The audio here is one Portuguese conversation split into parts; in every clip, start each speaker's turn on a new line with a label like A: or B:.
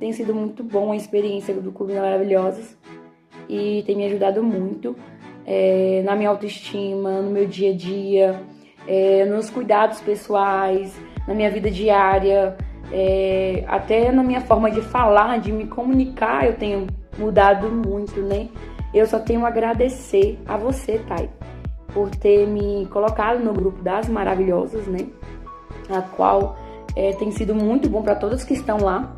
A: tem sido muito bom a experiência do Clube das Maravilhosas e tem me ajudado muito na minha autoestima, no meu dia a dia, nos cuidados pessoais, na minha vida diária, até na minha forma de falar, de me comunicar, eu tenho mudado muito, né? Eu só tenho a agradecer a você, Thay, por ter me colocado no grupo das Maravilhosas, né? A qual tem sido muito bom para todos que estão lá.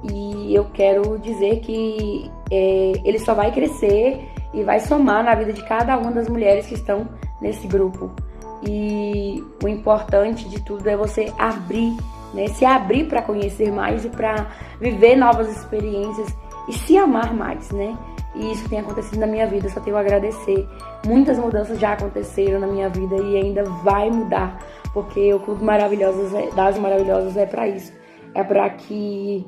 A: E eu quero dizer que ele só vai crescer e vai somar na vida de cada uma das mulheres que estão nesse grupo. E o importante de tudo é você abrir, né? Se abrir para conhecer mais e para viver novas experiências e se amar mais, né? E isso tem acontecido na minha vida, eu só tenho a agradecer. Muitas mudanças já aconteceram na minha vida e ainda vai mudar, porque o Clube das Maravilhosas é para isso. É para que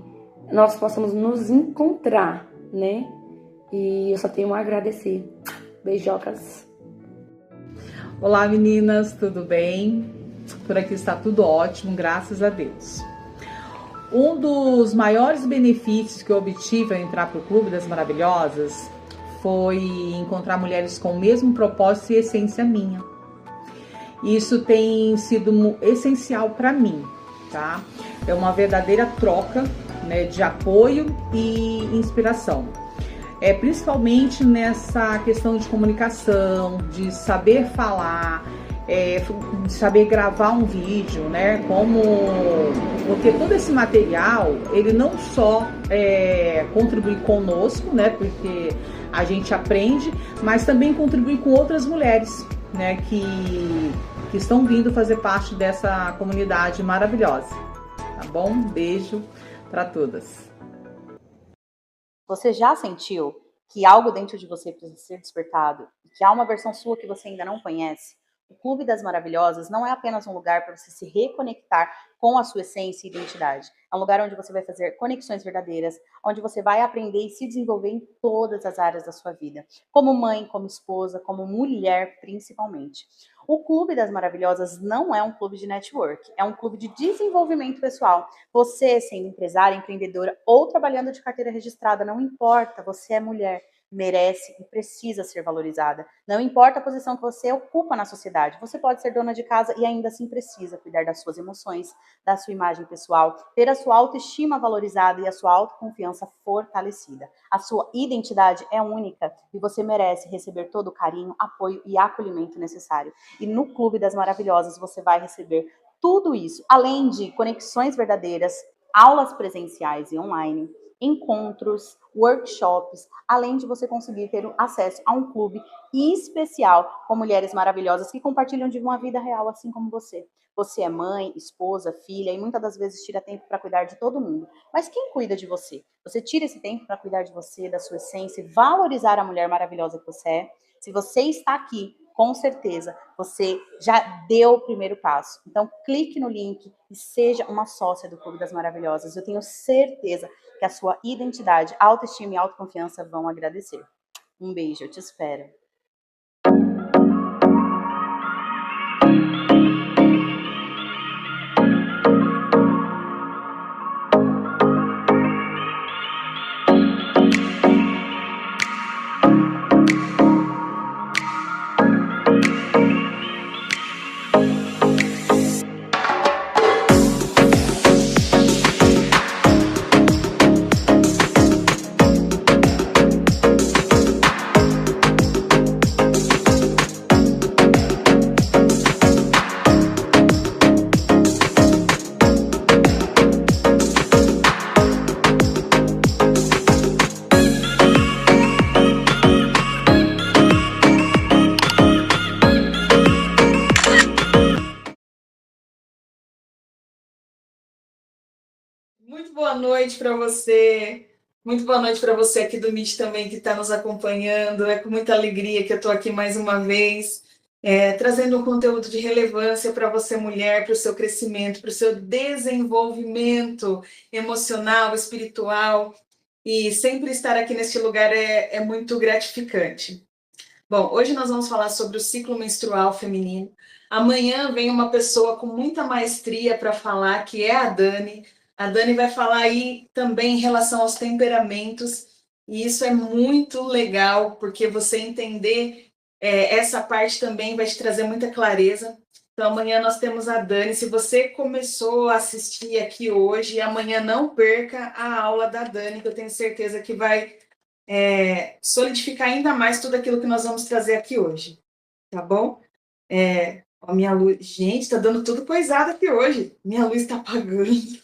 A: nós possamos nos encontrar, né? E eu só tenho a agradecer. Beijocas.
B: Olá, meninas, tudo bem? Por aqui está tudo ótimo, graças a Deus. Um dos maiores benefícios que eu obtive ao entrar para o Clube das Maravilhosas foi encontrar mulheres com o mesmo propósito e essência minha. Isso tem sido essencial para mim, tá? É uma verdadeira troca, né, de apoio e inspiração. Principalmente nessa questão de comunicação, de saber falar, de saber gravar um vídeo, né? Porque todo esse material, ele não só contribui conosco, né? Porque a gente aprende, mas também contribui com outras mulheres, né? Que estão vindo fazer parte dessa comunidade maravilhosa. Tá bom? Um beijo para todas.
C: Você já sentiu que algo dentro de você precisa ser despertado? Que há uma versão sua que você ainda não conhece? O Clube das Maravilhosas não é apenas um lugar para você se reconectar com a sua essência e identidade. É um lugar onde você vai fazer conexões verdadeiras, onde você vai aprender e se desenvolver em todas as áreas da sua vida. Como mãe, como esposa, como mulher, principalmente. O Clube das Maravilhosas não é um clube de network, é um clube de desenvolvimento pessoal. Você, sendo empresária, empreendedora ou trabalhando de carteira registrada, não importa, você é mulher, merece e precisa ser valorizada. Não importa a posição que você ocupa na sociedade, você pode ser dona de casa e ainda assim precisa cuidar das suas emoções, da sua imagem pessoal, ter a sua autoestima valorizada e a sua autoconfiança fortalecida. A sua identidade é única e você merece receber todo o carinho, apoio e acolhimento necessário. E no Clube das Maravilhosas você vai receber tudo isso, além de conexões verdadeiras, aulas presenciais e online, encontros, workshops, além de você conseguir ter acesso a um clube especial com mulheres maravilhosas que compartilham de uma vida real, assim como você. Você é mãe, esposa, filha e muitas das vezes tira tempo para cuidar de todo mundo. Mas quem cuida de você? Você tira esse tempo para cuidar de você, da sua essência, valorizar a mulher maravilhosa que você é? Se você está aqui, com certeza, você já deu o primeiro passo. Então, clique no link e seja uma sócia do Clube das Maravilhosas. Eu tenho certeza que a sua identidade, autoestima e autoconfiança vão agradecer. Um beijo, eu te espero.
D: Muito boa noite para você. Muito boa noite para você aqui do Meet também que está nos acompanhando. É com muita alegria que eu estou aqui mais uma vez, trazendo um conteúdo de relevância para você, mulher, para o seu crescimento, para o seu desenvolvimento emocional, espiritual. E sempre estar aqui neste lugar é muito gratificante. Bom, hoje nós vamos falar sobre o ciclo menstrual feminino. Amanhã vem uma pessoa com muita maestria para falar, que é a Dani. A Dani vai falar aí também em relação aos temperamentos, e isso é muito legal, porque você entender essa parte também vai te trazer muita clareza. Então, amanhã nós temos a Dani. Se você começou a assistir aqui hoje, amanhã não perca a aula da Dani, que eu tenho certeza que vai solidificar ainda mais tudo aquilo que nós vamos trazer aqui hoje. Tá bom? Ó, minha luz... Gente, tá dando tudo coisado aqui hoje. Minha luz tá apagando.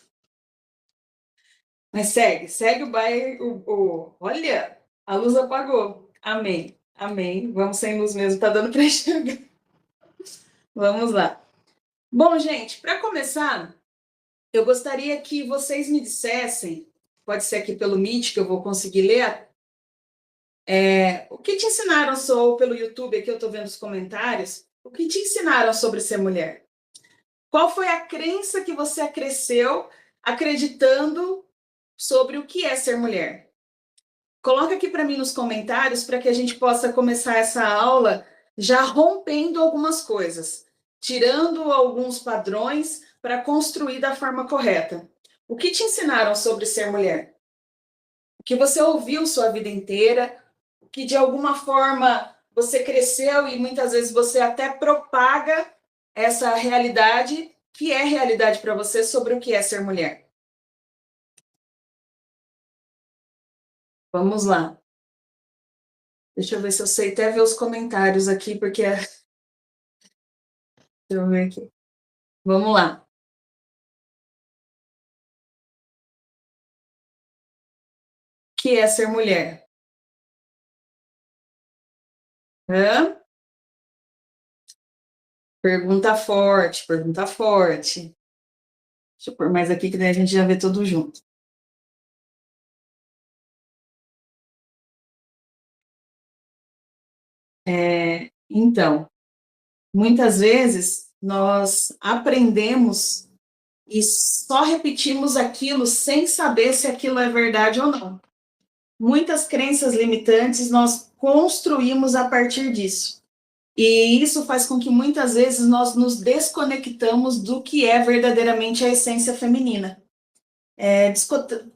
D: Mas segue o bairro. Olha, a luz apagou. Amém, amém. Vamos sem luz mesmo, tá dando para enxergar. Vamos lá. Bom, gente, para começar, eu gostaria que vocês me dissessem, pode ser aqui pelo Meet que eu vou conseguir ler, o que te ensinaram, ou pelo YouTube, aqui eu estou vendo os comentários, o que te ensinaram sobre ser mulher? Qual foi a crença que você cresceu acreditando sobre o que é ser mulher? Coloca aqui para mim nos comentários para que a gente possa começar essa aula já rompendo algumas coisas, tirando alguns padrões para construir da forma correta. O que te ensinaram sobre ser mulher? O que você ouviu sua vida inteira? O que de alguma forma você cresceu e muitas vezes você até propaga essa realidade, que é realidade para você, sobre o que é ser mulher? Vamos lá. Deixa eu ver se eu sei até ver os comentários aqui, porque... Deixa eu ver aqui. Vamos lá. O que é ser mulher? Hã? Pergunta forte, pergunta forte. Deixa eu pôr mais aqui, que daí a gente já vê tudo junto. Então, muitas vezes nós aprendemos e só repetimos aquilo sem saber se aquilo é verdade ou não. Muitas crenças limitantes nós construímos a partir disso. E isso faz com que muitas vezes nós nos desconectamos do que é verdadeiramente a essência feminina.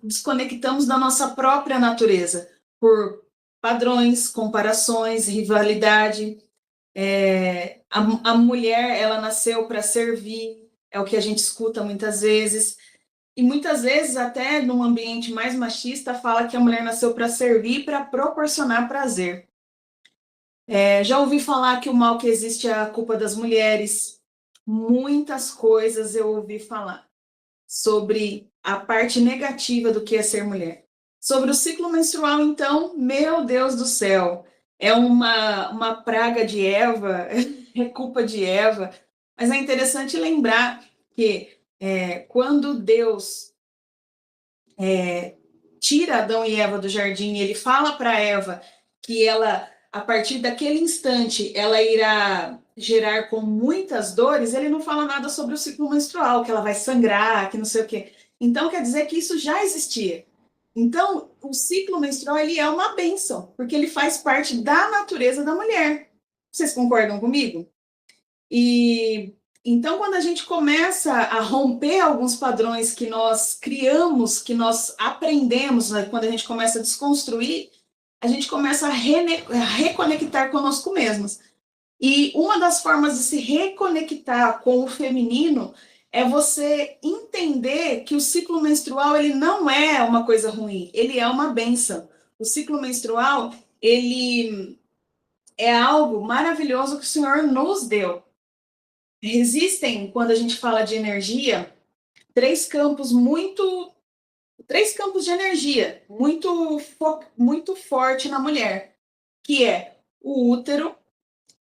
D: Desconectamos da nossa própria natureza por padrões, comparações, rivalidade. A mulher, ela nasceu para servir, é o que a gente escuta muitas vezes. E muitas vezes, até num ambiente mais machista, fala que a mulher nasceu para servir e para proporcionar prazer. Já ouvi falar que o mal que existe é a culpa das mulheres. Muitas coisas eu ouvi falar sobre a parte negativa do que é ser mulher. Sobre o ciclo menstrual, então, meu Deus do céu, é uma praga de Eva, é culpa de Eva. Mas é interessante lembrar que quando Deus tira Adão e Eva do jardim, ele fala para Eva que ela, a partir daquele instante, ela irá gerar com muitas dores, ele não fala nada sobre o ciclo menstrual, que ela vai sangrar, que não sei o quê. Então, quer dizer que isso já existia. Então, o ciclo menstrual, ele é uma bênção, porque ele faz parte da natureza da mulher. Vocês concordam comigo? E então, quando a gente começa a romper alguns padrões que nós criamos, que nós aprendemos, né, quando a gente começa a desconstruir, a gente começa a reconectar conosco mesmos. E uma das formas de se reconectar com o feminino é você entender que o ciclo menstrual, ele não é uma coisa ruim, ele é uma bênção. O ciclo menstrual, ele é algo maravilhoso que o Senhor nos deu. Existem, quando a gente fala de energia, três campos de energia muito forte na mulher, que é o útero,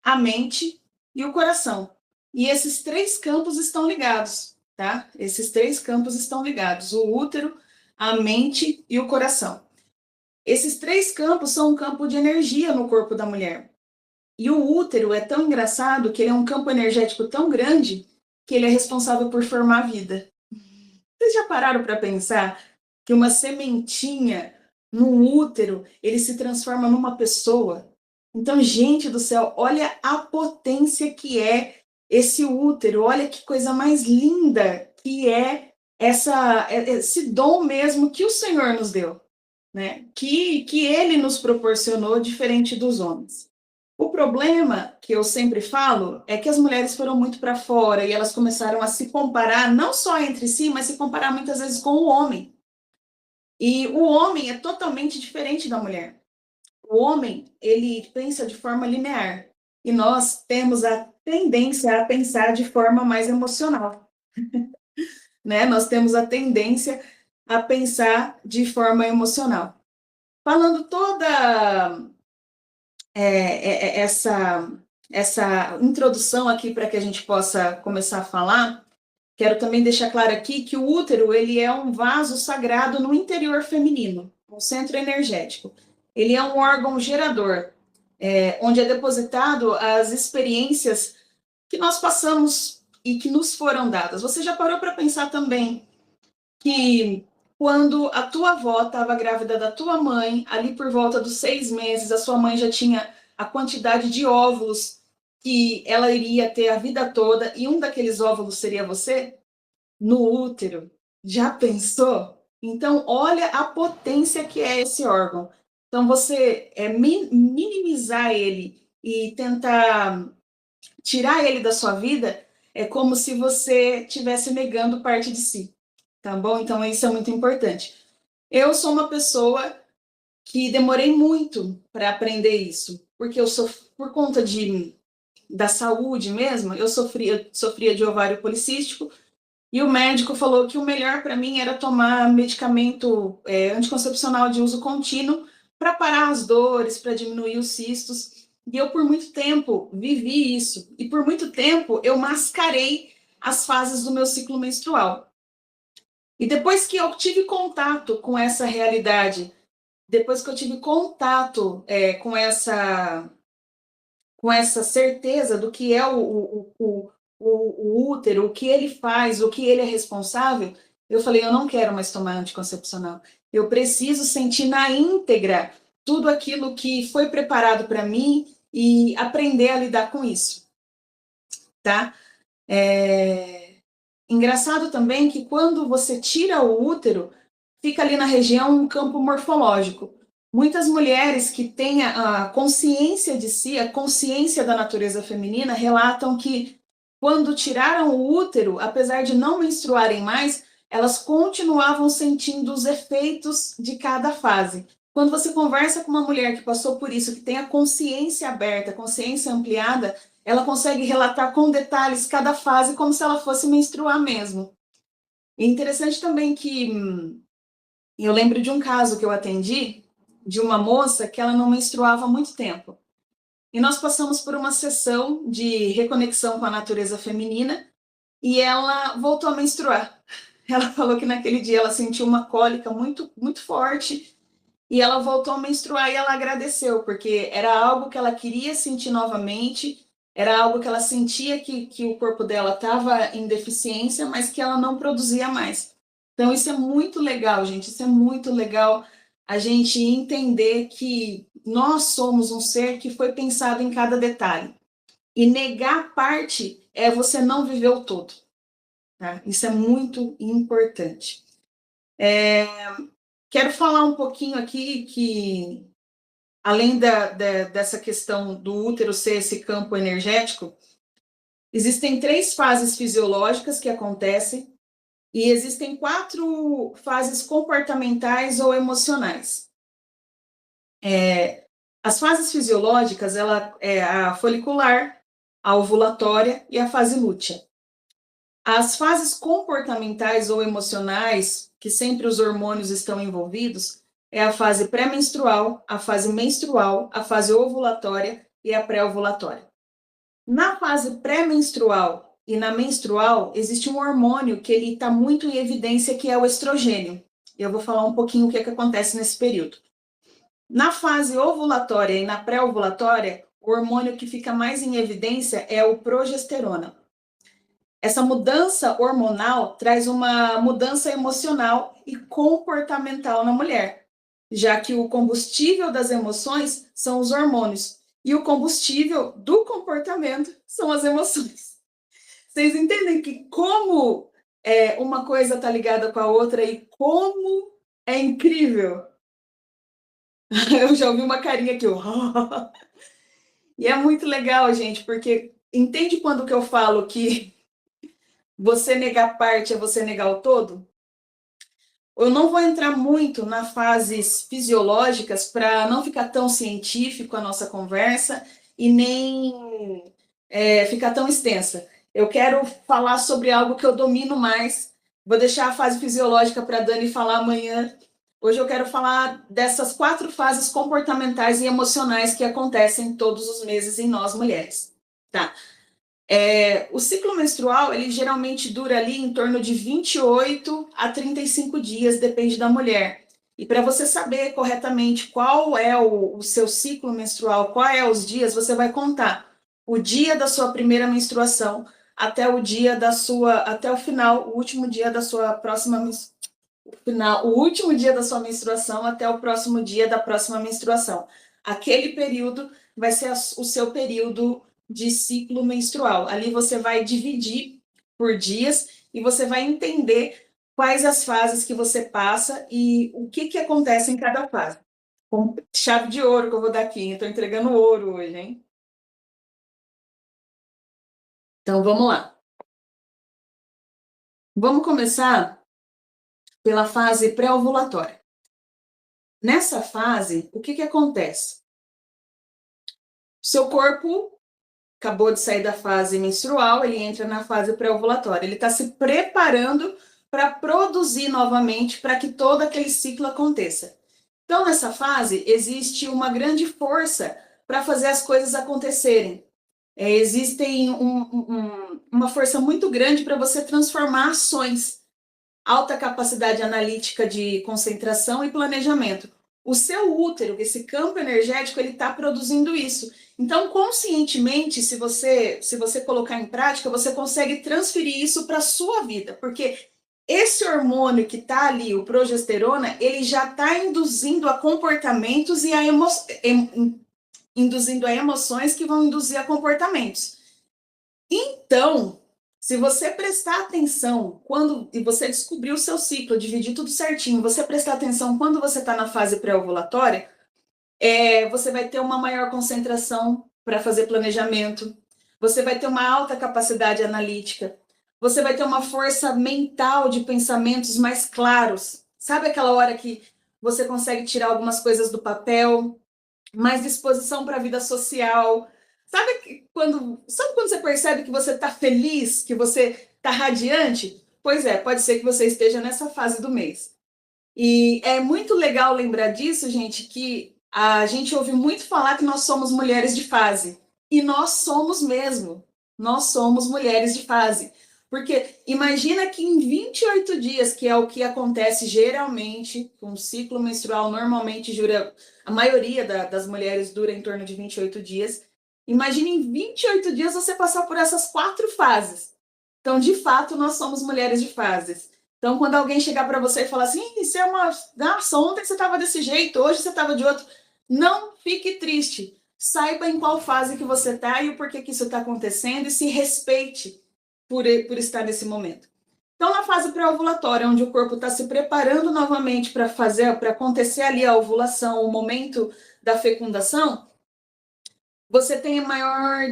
D: a mente e o coração. E esses três campos estão ligados, tá? Esses três campos estão ligados, o útero, a mente e o coração. Esses três campos são um campo de energia no corpo da mulher. E o útero é tão engraçado que ele é um campo energético tão grande que ele é responsável por formar a vida. Vocês já pararam para pensar que uma sementinha no útero, ele se transforma numa pessoa? Então, gente do céu, olha a potência que é esse útero, olha que coisa mais linda que é esse dom mesmo que o Senhor nos deu, né? Que Ele nos proporcionou diferente dos homens. O problema, que eu sempre falo, é que as mulheres foram muito para fora e elas começaram a se comparar, não só entre si, mas se comparar muitas vezes com o homem. E o homem é totalmente diferente da mulher. O homem, ele pensa de forma linear, e nós temos a tendência a pensar de forma mais emocional, né? Nós temos a tendência a pensar de forma emocional. Falando toda essa introdução aqui para que a gente possa começar a falar, quero também deixar claro aqui que o útero, ele é um vaso sagrado no interior feminino, um centro energético. Ele é um órgão gerador, onde é depositado as experiências que nós passamos e que nos foram dadas. Você já parou para pensar também que quando a tua avó estava grávida da tua mãe, ali por volta dos 6 meses, a sua mãe já tinha a quantidade de óvulos que ela iria ter a vida toda, e um daqueles óvulos seria você? No útero. Já pensou? Então, olha a potência que é esse órgão. Então, você minimizar ele e tentar tirar ele da sua vida é como se você estivesse negando parte de si, tá bom? Então, isso é muito importante. Eu sou uma pessoa que demorei muito para aprender isso, porque eu por conta da saúde mesmo, eu sofria de ovário policístico, e o médico falou que o melhor para mim era tomar medicamento anticoncepcional de uso contínuo para parar as dores, para diminuir os cistos. E eu, por muito tempo, vivi isso. E por muito tempo, eu mascarei as fases do meu ciclo menstrual. E depois que eu tive contato com essa realidade, depois que eu tive contato com essa certeza do que é o útero, o que ele faz, o que ele é responsável, eu falei, eu não quero mais tomar anticoncepcional. Eu preciso sentir na íntegra tudo aquilo que foi preparado para mim e aprender a lidar com isso, tá? Engraçado também que quando você tira o útero, fica ali na região um campo morfológico. Muitas mulheres que têm a consciência de si, a consciência da natureza feminina, relatam que quando tiraram o útero, apesar de não menstruarem mais, elas continuavam sentindo os efeitos de cada fase. Quando você conversa com uma mulher que passou por isso, que tem a consciência aberta, a consciência ampliada, ela consegue relatar com detalhes cada fase como se ela fosse menstruar mesmo. E interessante também que eu lembro de um caso que eu atendi, de uma moça que ela não menstruava há muito tempo. E nós passamos por uma sessão de reconexão com a natureza feminina e ela voltou a menstruar. Ela falou que naquele dia ela sentiu uma cólica muito, muito forte e ela voltou a menstruar e ela agradeceu, porque era algo que ela queria sentir novamente, era algo que ela sentia que o corpo dela estava em deficiência, mas que ela não produzia mais. Então, isso é muito legal, gente, isso é muito legal, a gente entender que nós somos um ser que foi pensado em cada detalhe. E negar parte é você não viver o todo. Tá? Isso é muito importante. Quero falar um pouquinho aqui que, além dessa questão do útero ser esse campo energético, existem 3 fases fisiológicas que acontecem e existem 4 fases comportamentais ou emocionais. As fases fisiológicas, ela é a folicular, a ovulatória e a fase lútea. As fases comportamentais ou emocionais, que sempre os hormônios estão envolvidos, é a fase pré-menstrual, a fase menstrual, a fase ovulatória e a pré-ovulatória. Na fase pré-menstrual e na menstrual, existe um hormônio que ele está muito em evidência, que é o estrogênio. Eu vou falar um pouquinho o que acontece nesse período. Na fase ovulatória e na pré-ovulatória, o hormônio que fica mais em evidência é o progesterona. Essa mudança hormonal traz uma mudança emocional e comportamental na mulher, já que o combustível das emoções são os hormônios e o combustível do comportamento são as emoções. Vocês entendem que como uma coisa está ligada com a outra e como é incrível. Eu já ouvi uma carinha aqui, e é muito legal, gente, porque entende quando que eu falo que você negar parte é você negar o todo? Eu não vou entrar muito nas fases fisiológicas para não ficar tão científico a nossa conversa e nem ficar tão extensa. Eu quero falar sobre algo que eu domino mais. Vou deixar a fase fisiológica para a Dani falar amanhã. Hoje eu quero falar dessas 4 fases comportamentais e emocionais que acontecem todos os meses em nós mulheres. Tá? O ciclo menstrual, ele geralmente dura ali em torno de 28 a 35 dias, depende da mulher. E para você saber corretamente qual é o seu ciclo menstrual, qual é os dias, você vai contar o dia da sua primeira menstruação até o dia até o final, o último dia da sua o último dia da sua menstruação até o próximo dia da próxima menstruação. Aquele período vai ser o seu período de ciclo menstrual. Ali você vai dividir por dias e você vai entender quais as fases que você passa e o que acontece em cada fase. Com chave de ouro que eu vou dar aqui. Estou entregando ouro hoje, hein? Então, vamos lá. Vamos começar pela fase pré-ovulatória. Nessa fase, o que acontece? Seu corpo acabou de sair da fase menstrual, ele entra na fase pré-ovulatória. Ele está se preparando para produzir novamente para que todo aquele ciclo aconteça. Então, nessa fase, existe uma grande força para fazer as coisas acontecerem. Existe uma força muito grande para você transformar ações. Alta capacidade analítica de concentração e planejamento. O seu útero, esse campo energético, ele está produzindo isso. Então, conscientemente, se você colocar em prática, você consegue transferir isso para a sua vida, porque esse hormônio que está ali, o progesterona, ele já está induzindo a comportamentos e induzindo a emoções que vão induzir a comportamentos. Então, se você prestar atenção e você descobrir o seu ciclo, dividir tudo certinho, você prestar atenção quando você está na fase pré-ovulatória, você vai ter uma maior concentração para fazer planejamento, você vai ter uma alta capacidade analítica, você vai ter uma força mental de pensamentos mais claros. Sabe aquela hora que você consegue tirar algumas coisas do papel, mais disposição para a vida social? Sabe quando você percebe que você está feliz, que você está radiante? Pois pode ser que você esteja nessa fase do mês. E é muito legal lembrar disso, gente, que a gente ouve muito falar que nós somos mulheres de fase. E nós somos mesmo. Nós somos mulheres de fase. Porque imagina que em 28 dias, que é o que acontece geralmente, com o ciclo menstrual normalmente dura, a maioria das mulheres dura em torno de 28 dias. Imagine em 28 dias você passar por essas 4 fases. Então, de fato, nós somos mulheres de fases. Então, quando alguém chegar para você e falar assim, isso é nossa, ontem você estava desse jeito, hoje você estava de outro, não fique triste. Saiba em qual fase que você está e o porquê que isso está acontecendo e se respeite por estar nesse momento. Então, na fase pré-ovulatória, onde o corpo está se preparando novamente para acontecer ali a ovulação, o momento da fecundação, você tem a maior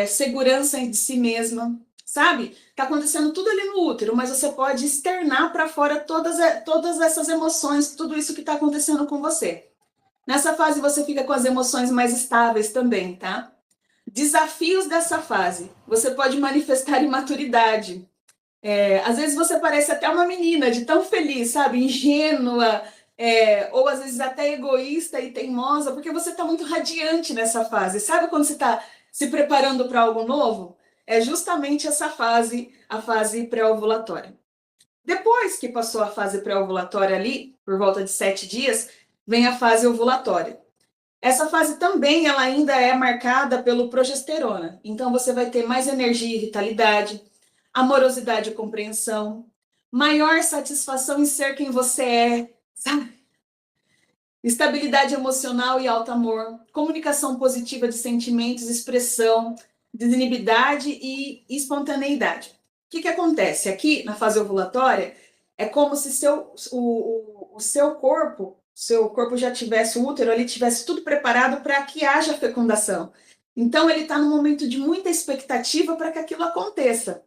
D: segurança de si mesma, sabe? Tá acontecendo tudo ali no útero, mas você pode externar para fora todas essas emoções, tudo isso que está acontecendo com você. Nessa fase você fica com as emoções mais estáveis também, tá? Desafios dessa fase. Você pode manifestar imaturidade. Às vezes você parece até uma menina de tão feliz, sabe? Ingênua, ou às vezes até egoísta e teimosa, porque você está muito radiante nessa fase. Sabe quando você está se preparando para algo novo? É justamente essa fase, a fase pré-ovulatória. Depois que passou a fase pré-ovulatória ali, por volta de 7 dias, vem a fase ovulatória. Essa fase também ela ainda é marcada pelo progesterona. Então você vai ter mais energia e vitalidade, amorosidade e compreensão, maior satisfação em ser quem você é, sabe? Estabilidade emocional e alto amor, comunicação positiva de sentimentos, expressão, desinibidade e espontaneidade. que acontece? Aqui, na fase ovulatória, é como se o seu corpo já tivesse, o útero ali, tivesse tudo preparado para que haja fecundação. Então, ele está num momento de muita expectativa para que aquilo aconteça.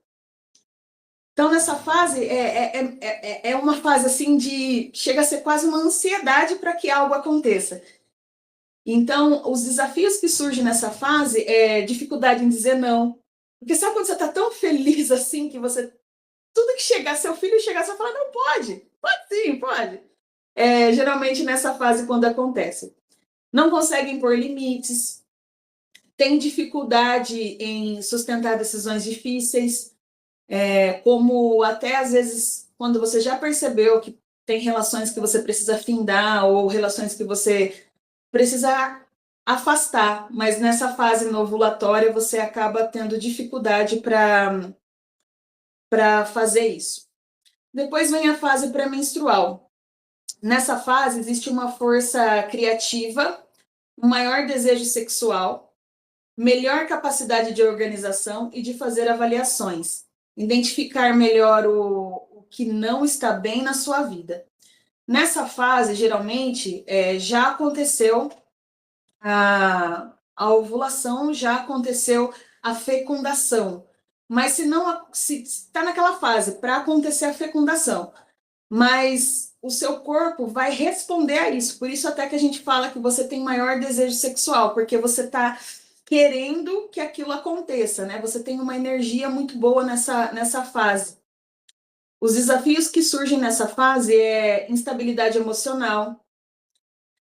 D: Então, nessa fase, é uma fase assim de... chega a ser quase uma ansiedade para que algo aconteça. Então, os desafios que surgem nessa fase é dificuldade em dizer não. Porque sabe quando você está tão feliz assim que você... tudo que chegar, seu filho chegar, você fala, não, pode sim, pode. Geralmente nessa fase quando acontece. Não conseguem pôr limites, tem dificuldade em sustentar decisões difíceis, como até às vezes quando você já percebeu que tem relações que você precisa findar ou relações que você precisa afastar, mas nessa fase ovulatória você acaba tendo dificuldade para fazer isso. Depois vem a fase pré-menstrual. Nessa fase existe uma força criativa, um maior desejo sexual, melhor capacidade de organização e de fazer avaliações, identificar melhor o que não está bem na sua vida. Nessa fase, geralmente, já aconteceu a ovulação, já aconteceu a fecundação. Mas se está naquela fase para acontecer a fecundação, mas o seu corpo vai responder a isso. Por isso até que a gente fala que você tem maior desejo sexual, porque você está querendo que aquilo aconteça, né? Você tem uma energia muito boa nessa fase. Os desafios que surgem nessa fase é instabilidade emocional.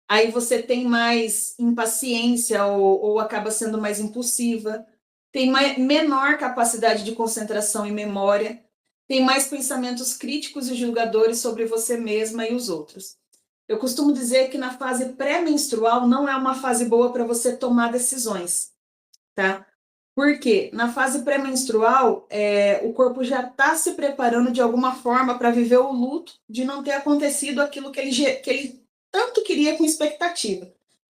D: Aí você tem mais impaciência ou acaba sendo mais impulsiva. Tem menor capacidade de concentração e memória. Tem mais pensamentos críticos e julgadores sobre você mesma e os outros. Eu costumo dizer que na fase pré-menstrual não é uma fase boa para você tomar decisões, tá? Porque na fase pré-menstrual, o corpo já está se preparando de alguma forma para viver o luto de não ter acontecido aquilo que ele tanto queria com expectativa.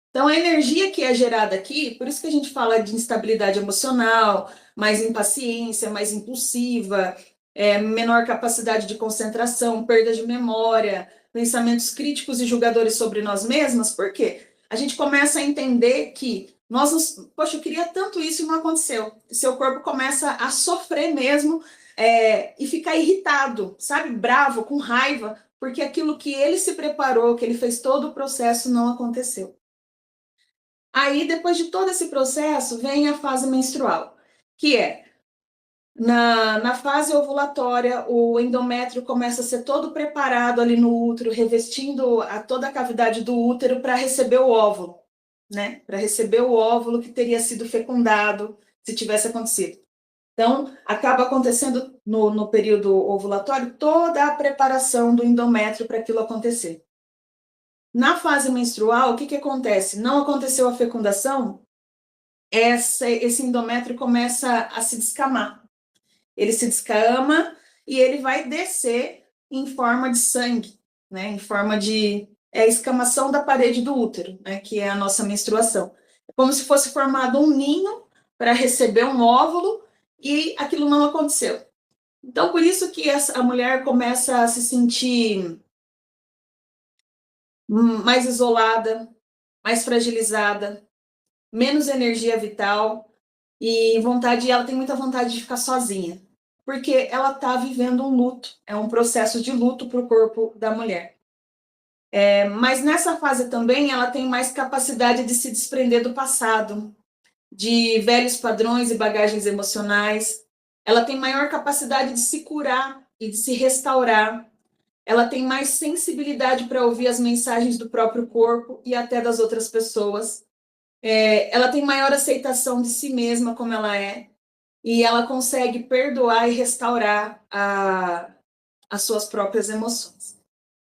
D: Então, a energia que é gerada aqui, por isso que a gente fala de instabilidade emocional, mais impaciência, mais impulsiva, menor capacidade de concentração, perda de memória, pensamentos críticos e julgadores sobre nós mesmas, por quê? A gente começa a entender que poxa, eu queria tanto isso e não aconteceu. Seu corpo começa a sofrer mesmo e ficar irritado, sabe? Bravo, com raiva, porque aquilo que ele se preparou, que ele fez todo o processo, não aconteceu. Aí, depois de todo esse processo, vem a fase menstrual, que é, na fase ovulatória, o endométrio começa a ser todo preparado ali no útero, revestindo toda a cavidade do útero para receber o óvulo, né? Para receber o óvulo que teria sido fecundado, se tivesse acontecido. Então, acaba acontecendo no período ovulatório toda a preparação do endométrio para aquilo acontecer. Na fase menstrual, o que acontece? Não aconteceu a fecundação, esse endométrio começa a se descamar. Ele se descama e ele vai descer em forma de sangue, né? Em forma de escamação da parede do útero, né? Que é a nossa menstruação. É como se fosse formado um ninho para receber um óvulo e aquilo não aconteceu. Então, por isso que a mulher começa a se sentir mais isolada, mais fragilizada, menos energia vital e ela tem muita vontade de ficar sozinha, porque ela está vivendo um luto, é um processo de luto para o corpo da mulher. Mas nessa fase também ela tem mais capacidade de se desprender do passado, de velhos padrões e bagagens emocionais, ela tem maior capacidade de se curar e de se restaurar, ela tem mais sensibilidade para ouvir as mensagens do próprio corpo e até das outras pessoas. Ela tem maior aceitação de si mesma como ela é, e ela consegue perdoar e restaurar as suas próprias emoções.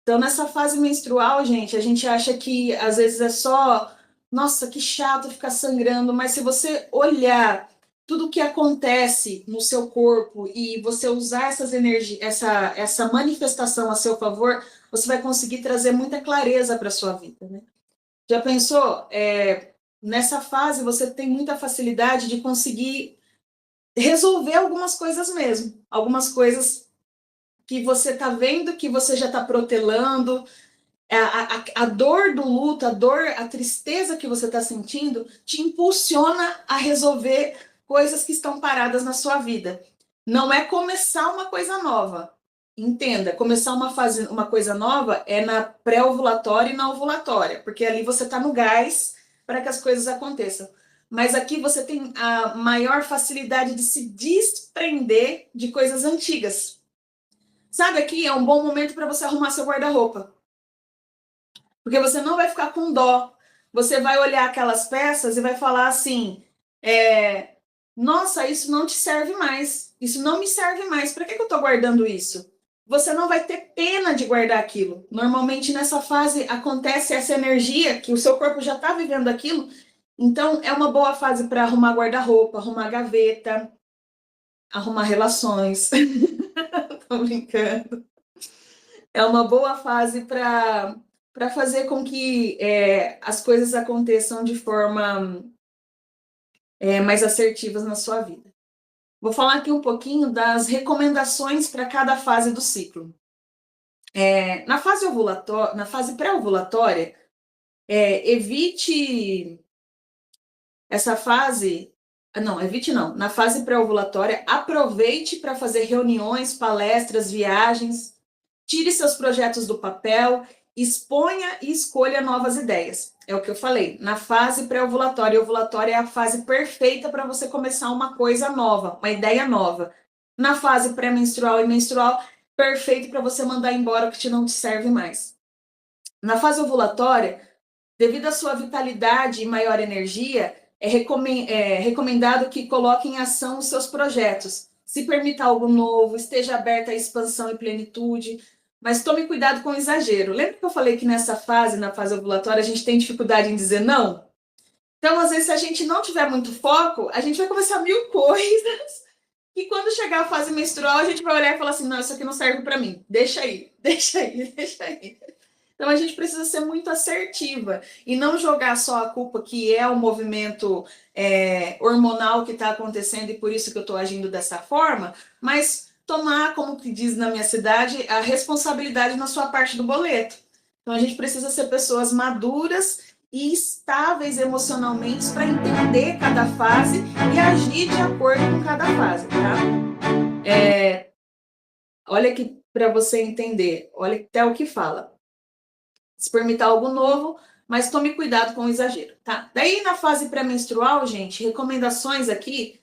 D: Então, nessa fase menstrual, gente, a gente acha que às vezes é só, nossa, que chato ficar sangrando, mas se você olhar tudo o que acontece no seu corpo e você usar essas energias, essa manifestação a seu favor, você vai conseguir trazer muita clareza para a sua vida, né? Já pensou? Nessa fase você tem muita facilidade de conseguir resolver algumas coisas mesmo. Algumas coisas que você está vendo, que você já está protelando. A dor do luto, a tristeza que você está sentindo, te impulsiona a resolver coisas que estão paradas na sua vida. Não é começar uma coisa nova. Entenda, começar uma coisa nova é na pré-ovulatória e na ovulatória, porque ali você está no gás para que as coisas aconteçam. Mas aqui você tem a maior facilidade de se desprender de coisas antigas. Sabe, aqui é um bom momento para você arrumar seu guarda-roupa. Porque você não vai ficar com dó. Você vai olhar aquelas peças e vai falar assim: nossa, isso não te serve mais. Isso não me serve mais. Para que eu estou guardando isso? Você não vai ter pena de guardar aquilo. Normalmente nessa fase acontece essa energia que o seu corpo já está vivendo aquilo. Então é uma boa fase para arrumar guarda-roupa, arrumar gaveta, arrumar relações. Tô brincando. É uma boa fase para fazer com que as coisas aconteçam de forma mais assertivas na sua vida. Vou falar aqui um pouquinho das recomendações para cada fase do ciclo. Na fase pré-ovulatória, evite essa fase. Não, evite não. Na fase pré-ovulatória, aproveite para fazer reuniões, palestras, viagens. Tire seus projetos do papel, exponha e escolha novas ideias. É o que eu falei. Na fase pré-ovulatória e ovulatória é a fase perfeita para você começar uma coisa nova, uma ideia nova. Na fase pré-menstrual e menstrual, perfeito para você mandar embora o que não te serve mais. Na fase ovulatória, devido à sua vitalidade e maior energia, é recomendado que coloque em ação os seus projetos. Se permita algo novo, esteja aberta à expansão e plenitude, mas tome cuidado com o exagero. Lembra que eu falei que na fase ovulatória, a gente tem dificuldade em dizer não? Então, às vezes, se a gente não tiver muito foco, a gente vai começar 1000 coisas, e quando chegar a fase menstrual, a gente vai olhar e falar assim, não, isso aqui não serve para mim, deixa aí, deixa aí, deixa aí. Então, a gente precisa ser muito assertiva e não jogar só a culpa que é o movimento hormonal que está acontecendo e por isso que eu estou agindo dessa forma, mas tomar, como que diz na minha cidade, a responsabilidade na sua parte do boleto. Então, a gente precisa ser pessoas maduras e estáveis emocionalmente para entender cada fase e agir de acordo com cada fase, tá? Olha aqui para você entender, olha até o que fala. Se permitir algo novo, mas tome cuidado com o exagero, tá? Daí, na fase pré-menstrual, gente, recomendações aqui,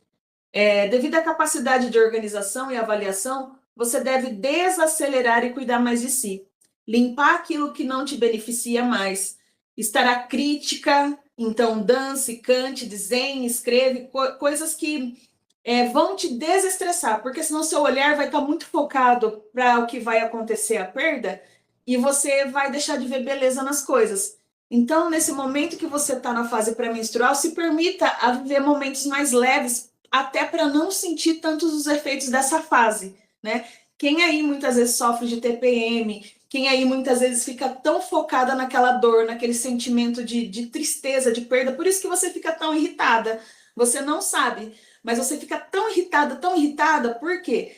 D: devido à capacidade de organização e avaliação, você deve desacelerar e cuidar mais de si. Limpar aquilo que não te beneficia mais. Estará crítica, então dance, cante, desenhe, escreve, coisas que vão te desestressar, porque senão seu olhar vai estar muito focado para o que vai acontecer, a perda, e você vai deixar de ver beleza nas coisas. Então, nesse momento que você está na fase pré-menstrual, se permita a viver momentos mais leves, até para não sentir tantos os efeitos dessa fase, né? Quem aí muitas vezes sofre de TPM, quem aí muitas vezes fica tão focada naquela dor, naquele sentimento de tristeza, de perda, por isso que você fica tão irritada. Você não sabe, mas você fica tão irritada, por quê?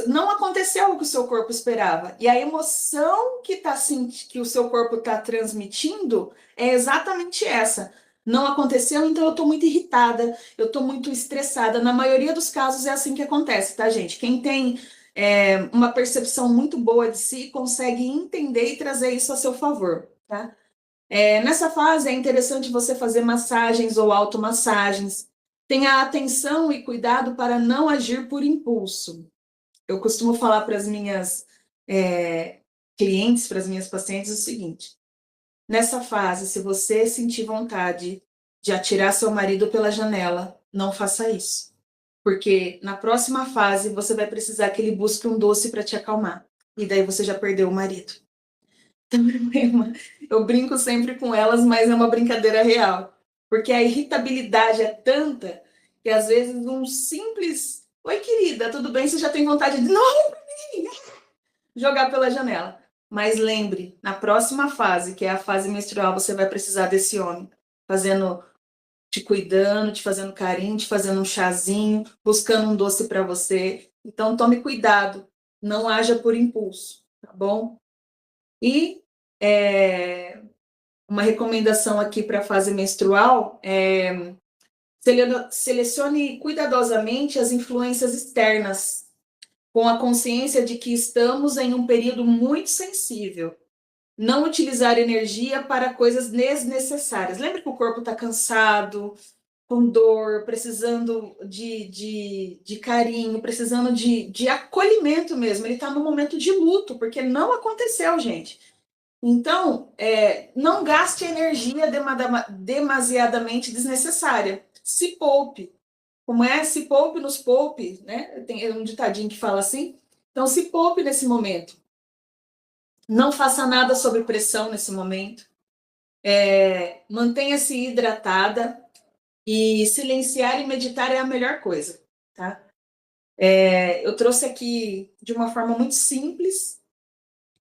D: Não aconteceu o que o seu corpo esperava. E a emoção que o seu corpo está transmitindo é exatamente essa. Não aconteceu, então eu estou muito irritada, eu estou muito estressada. Na maioria dos casos é assim que acontece, tá, gente? Quem tem uma percepção muito boa de si consegue entender e trazer isso a seu favor, tá? Nessa fase é interessante você fazer massagens ou automassagens. Tenha atenção e cuidado para não agir por impulso. Eu costumo falar para as minhas clientes, para as minhas pacientes, o seguinte: nessa fase, se você sentir vontade de atirar seu marido pela janela, não faça isso. Porque na próxima fase, você vai precisar que ele busque um doce para te acalmar. E daí você já perdeu o marido. Então, eu brinco sempre com elas, mas é uma brincadeira real. Porque a irritabilidade é tanta que às vezes um simples "Oi, querida, tudo bem?" Você já tem vontade de não jogar pela janela. Mas lembre, na próxima fase, que é a fase menstrual, você vai precisar desse homem fazendo te cuidando, te fazendo carinho, te fazendo um chazinho, buscando um doce para você. Então, tome cuidado, não haja por impulso, tá bom? E uma recomendação aqui para a fase menstrual é selecione cuidadosamente as influências externas, com a consciência de que estamos em um período muito sensível. Não utilizar energia para coisas desnecessárias. Lembra que o corpo está cansado, com dor, precisando de carinho, precisando de acolhimento mesmo. Ele está no momento de luto, porque não aconteceu, gente. Então, não gaste energia demasiadamente desnecessária. Se poupe. Como é? Se poupe, nos poupe, né? Tem um ditadinho que fala assim. Então, se poupe nesse momento. Não faça nada sob pressão nesse momento. Mantenha-se hidratada e silenciar e meditar é a melhor coisa, tá? Eu trouxe aqui de uma forma muito simples,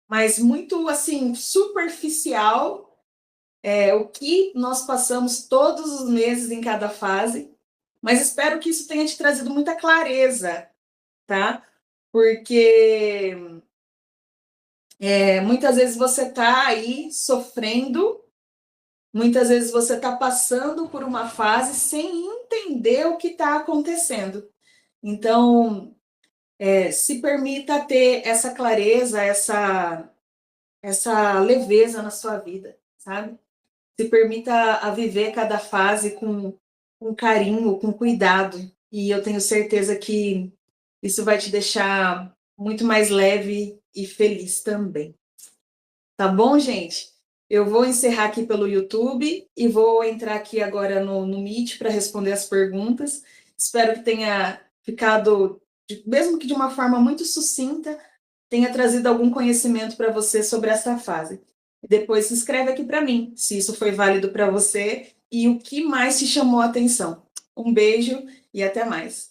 D: mas muito, assim, superficial, o que nós passamos todos os meses em cada fase, mas espero que isso tenha te trazido muita clareza, tá? Porque muitas vezes você está aí sofrendo, muitas vezes você está passando por uma fase sem entender o que está acontecendo. Então, se permita ter essa clareza, essa leveza na sua vida, sabe? Se permita a viver cada fase com carinho, com cuidado. E eu tenho certeza que isso vai te deixar muito mais leve e feliz também. Tá bom, gente? Eu vou encerrar aqui pelo YouTube e vou entrar aqui agora no Meet para responder as perguntas. Espero que tenha ficado, mesmo que de uma forma muito sucinta, tenha trazido algum conhecimento para você sobre essa fase. Depois se inscreve aqui para mim, se isso foi válido para você e o que mais te chamou a atenção. Um beijo e até mais.